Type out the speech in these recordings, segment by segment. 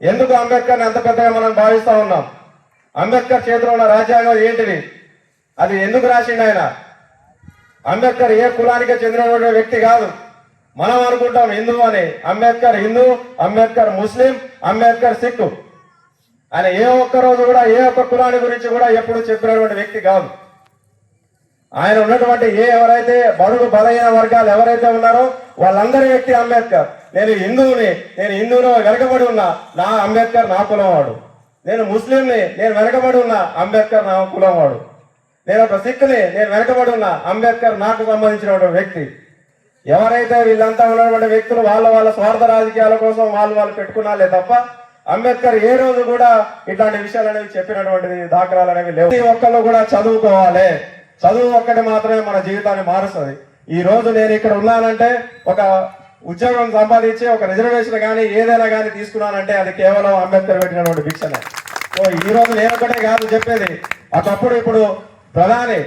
ఎందుకు అంబేద్కర్ని అంత పెద్దగా మనం భావిస్తా ఉన్నాం? అంబేద్కర్ చేతిలో ఉన్న రాజ్యాంగం ఏంటిది? అది ఎందుకు రాసిండు ఆయన? అంబేద్కర్ ఏ కులానికి చెందినటువంటి వ్యక్తి కాదు. మనం అనుకుంటాం హిందూ అని. అంబేద్కర్ హిందూ, అంబేద్కర్ ముస్లిం, అంబేద్కర్ సిక్. ఆయన ఏ ఒక్క రోజు కూడా ఏ ఒక్క కులాన్ని గురించి కూడా ఎప్పుడు చెప్పినటువంటి వ్యక్తి కాదు. ఆయన ఉన్నటువంటి ఎవరైతే బడుగు బలహీన వర్గాలు ఎవరైతే ఉన్నారో వాళ్ళందరి వ్యక్తి అంబేద్కర్. నేను హిందువులో వెనకబడి ఉన్నా, నా అంబేద్కర్ నా కులం వాడు. నేను ముస్లింని, నేను వెనకబడి ఉన్నా, అంబేద్కర్ నా కులం వాడు. నేను ఒక సిక్ని, నేను వెనకబడి ఉన్నా, అంబేద్కర్ నాకు సంబంధించినటువంటి వ్యక్తి. ఎవరైతే వీళ్ళంతా ఉన్నటువంటి వ్యక్తులు వాళ్ళ స్వార్థ రాజకీయాల కోసం వాళ్ళు పెట్టుకున్నాలే తప్ప అంబేద్కర్ ఏ రోజు కూడా ఇట్లాంటి విషయాలు అనేవి చెప్పినటువంటి దాఖలాలు అనేవి లేవు. ప్రతి ఒక్కళ్ళు కూడా చదువుకోవాలి. చదువు ఒక్కటి మాత్రమే మన జీవితాన్ని మారుస్తుంది. ఈ రోజు నేను ఇక్కడ ఉన్నానంటే, ఒక ఉద్యోగం సంపాదించి ఒక రిజర్వేషన్ కానీ ఏదైనా కానీ తీసుకున్నానంటే అది కేవలం అంబేద్కర్ పెట్టినటువంటి భిక్షనే. సో ఈ రోజు నేను ఒకటే కాదు చెప్పేది, ఒకప్పుడు ఇప్పుడు ప్రధాని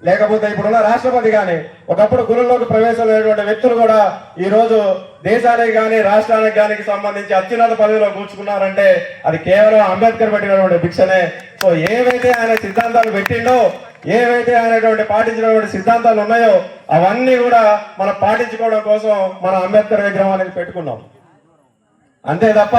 లేకపోతే ఇప్పుడున్న రాష్ట్రపతి కానీ ఒకప్పుడు గురువులోకి ప్రవేశం లేనటువంటి వ్యక్తులు కూడా ఈ రోజు దేశానికి కానీ రాష్ట్రానికి కానీ సంబంధించి అత్యున్నత పదవిలో కూర్చుకున్నారంటే అది కేవలం అంబేద్కర్ పెట్టినటువంటి భిక్షనే. సో ఏవైతే ఆయన సిద్ధాంతాలు పెట్టిండో, ఏవైతే ఆయన పాటించినటువంటి సిద్ధాంతాలు ఉన్నాయో అవన్నీ కూడా మనం పాటించుకోవడం కోసం మనం అంబేద్కర్ విగ్రహం అనేది పెట్టుకున్నాం. అంతే తప్ప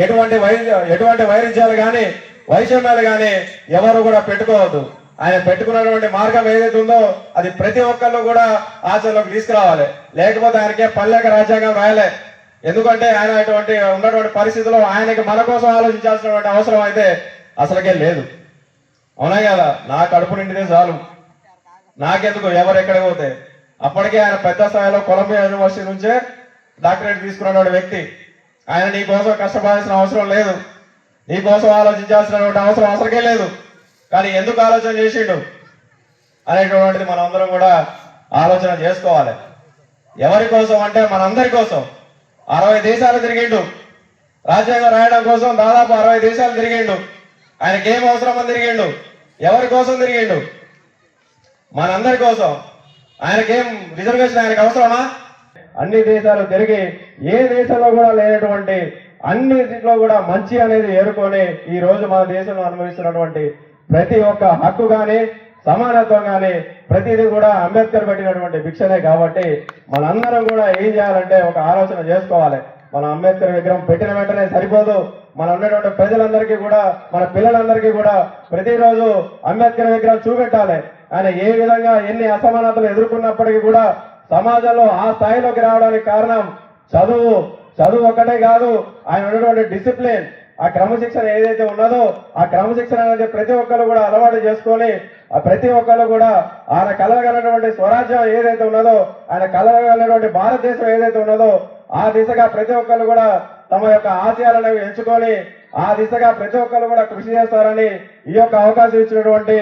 ఎటువంటి వైరుధ్యాలు కానీ వైషమ్యాలు కానీ ఎవరు కూడా పెట్టుకోవద్దు. ఆయన పెట్టుకున్నటువంటి మార్గం ఏదైతే ఉందో అది ప్రతి ఒక్కళ్ళు కూడా ఆచరణలోకి తీసుకురావాలి. లేకపోతే ఆయనకే పల్లెక రాజ్యాంగం రాయలే. ఎందుకంటే ఆయన ఉన్నటువంటి పరిస్థితుల్లో ఆయనకి మన కోసం ఆలోచించాల్సినటువంటి అవసరం అయితే అసలుకే లేదు. అవునా కదా? నా కడుపు నిండితే చాలు, నాకెందుకు ఎవరు ఎక్కడికి పోతే. అప్పటికే ఆయన పెద్ద స్థాయిలో కొలంబియా యూనివర్సిటీ నుంచే డాక్టరేట్ తీసుకున్నటువంటి వ్యక్తి. ఆయన నీ కోసం కష్టపడాల్సిన అవసరం లేదు, నీ కోసం ఆలోచించాల్సినటువంటి అవసరం అసలుకే లేదు. కానీ ఎందుకు ఆలోచన చేసిండు అనేటువంటిది మనం అందరం కూడా ఆలోచన చేసుకోవాలి. ఎవరి కోసం అంటే మనందరి కోసం. 60 దేశాలు తిరిగిండు రాజ్యాంగం రాయడం కోసం. దాదాపు 60 దేశాలు తిరిగిండు. ఆయనకేం అవసరం అని తిరిగిండు? ఎవరి కోసం తిరిగిండు? మనందరి కోసం. ఆయనకేం రిజర్వేషన్ ఆయనకు అవసరమా? అన్ని దేశాలు తిరిగి ఏ దేశంలో కూడా లేనటువంటి అన్నిటిలో కూడా మంచి అనేది ఏరుకొని ఈ రోజు మన దేశంలో అనుభవిస్తున్నటువంటి ప్రతి ఒక్క హక్కు కానీ సమానత్వం కానీ ప్రతిదీ కూడా అంబేద్కర్ పెట్టినటువంటి భిక్షనే. కాబట్టి మనందరం కూడా ఏం చేయాలంటే ఒక ఆలోచన చేసుకోవాలి. మన అంబేద్కర్ విగ్రహం పెట్టిన వెంటనే సరిపోదు. మన ఉన్నటువంటి ప్రజలందరికీ కూడా, మన పిల్లలందరికీ కూడా ప్రతిరోజు అంబేద్కర్ విగ్రహం చూపెట్టాలి. ఆయన ఏ విధంగా ఎన్ని అసమానతలు ఎదుర్కొన్నప్పటికీ కూడా సమాజంలో ఆ స్థాయిలోకి రావడానికి కారణం చదువు ఒక్కటే కాదు, ఆయన ఉన్నటువంటి డిసిప్లిన్, ఆ క్రమశిక్షణ ఏదైతే ఉన్నదో ఆ క్రమశిక్షణ అనేది ప్రతి ఒక్కరు కూడా అలవాటు చేసుకొని ఆ ప్రతి ఒక్కరు కూడా ఆయన కలగలిగినటువంటి స్వరాజ్యం ఏదైతే ఉన్నదో, ఆయన కలగలిగినటువంటి భారతదేశం ఏదైతే ఉన్నదో ఆ దిశగా ప్రతి ఒక్కరు కూడా తమ యొక్క ఆశయాలను ఎంచుకొని ఆ దిశగా ప్రతి ఒక్కరు కూడా కృషి చేస్తారని ఈ యొక్క అవకాశం ఇచ్చినటువంటి